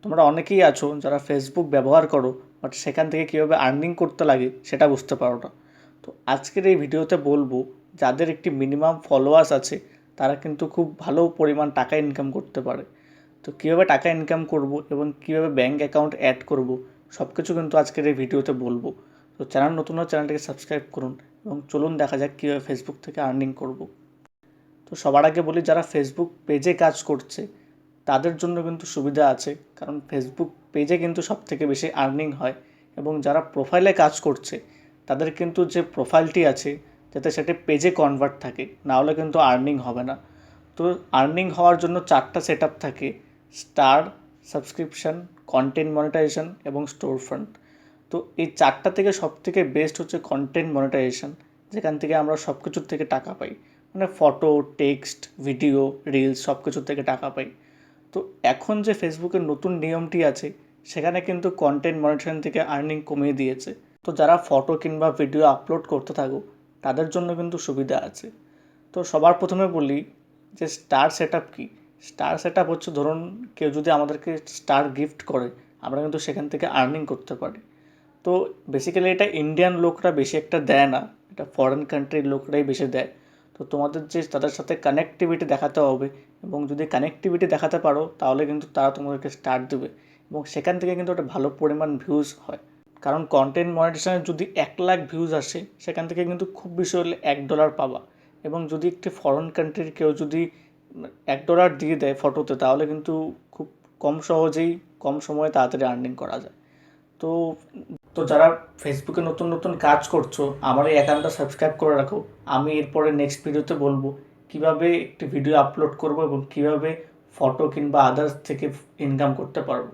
তোমরা অনেকেই আছো যারা ফেসবুক ব্যবহার করো, বাট সেখান থেকে কীভাবে আর্নিং করতে লাগে সেটা বুঝতে পারো না। তো আজকের এই ভিডিওতে বলবো, যাদের একটি মিনিমাম ফলোয়ার্স আছে তারা কিন্তু খুব ভালো পরিমাণ টাকা ইনকাম করতে পারে। তো কীভাবে টাকা ইনকাম করব এবং কীভাবে ব্যাঙ্ক অ্যাকাউন্ট অ্যাড করব, সব কিছু কিন্তু আজকের এই ভিডিওতে বলবো। তো চ্যানেল নতুন হলে চ্যানেলটাকে সাবস্ক্রাইব করুন এবং চলুন দেখা যাক কীভাবে ফেসবুক থেকে আর্নিং করব। তো সবার আগে বলি, যারা ফেসবুক পেজে কাজ করছে তাদের জন্য কিন্তু সুবিধা আছে, কারণ ফেসবুক পেজে কিন্তু সবথেকে বেশি আর্নিং হয়। এবং যারা প্রোফাইলে কাজ করছে তাদের কিন্তু যে প্রোফাইলটি আছে যাতে সেটি পেজে কনভার্ট থাকে, নাহলে কিন্তু আর্নিং হবে না। তো আর্নিং হওয়ার জন্য 4টা সেট আপ থাকে: স্টার, সাবস্ক্রিপশান, কন্টেন্ট মনিটাইজেশন এবং স্টোর ফ্রন্ট। তো এই 4টা থেকে সবথেকে বেস্ট হচ্ছে কন্টেন্ট মনিটাইজেশন, যেখান থেকে আমরা সব কিছুর থেকে টাকা পাই, মানে ফটো, টেক্সট, ভিডিও, রিলস সব কিছুর থেকে টাকা পাই। তো এখন যে ফেসবুকের নতুন নিয়মটি আছে সেখানে কিন্তু কন্টেন্ট মনিটাইজেশন থেকে আর্নিং কমিয়ে দিয়েছে। তো যারা ফটো কিংবা ভিডিও আপলোড করতে থাকো তাদের জন্য কিন্তু সুবিধা আছে। তো সবার প্রথমে বলি যে স্টার সেট আপ কী। স্টার সেট আপ হচ্ছে, ধরুন কেউ যদি আমাদেরকে স্টার গিফট করে, আমরা কিন্তু সেখান থেকে আর্নিং করতে পারি। তো বেসিক্যালি এটা ইন্ডিয়ান লোকরা বেশি একটা দেয় না, এটা ফরেন কান্ট্রির লোকরাই বেশি দেয়। তো তোমাদের যে তাদের সাথে কানেক্টিভিটি দেখাতে হবে, এবং যদি কানেক্টিভিটি দেখাতে পারো তাহলে কিন্তু তারা তোমাদেরকে স্টার দেবে, এবং সেখান থেকে কিন্তু একটা ভালো পরিমাণ ভিউজ হয়। কারণ কন্টেন্ট মনিটাইজেশনে যদি 1,00,000 ভিউজ আসে সেখান থেকে কিন্তু খুব বেশি হলে $1 পাবা। এবং যদি একটি ফরেন কান্ট্রির কেউ যদি $1 দিয়ে দেয় ফটোতে, তাহলে কিন্তু খুব কম সহজেই কম সময়ে তাড়াতাড়ি আর্নিং করা যায়। তো তো যারা ফেসবুকে নতুন নতুন কাজ করছো, আমার এই অ্যাকাউন্টটা সাবস্ক্রাইব করে রাখো। আমি এরপরে নেক্সট ভিডিওতে বলবো কিভাবে একটি ভিডিও আপলোড করব এবং কিভাবে ফটো কিংবা আদার্স থেকে ইনকাম করতে পারবো।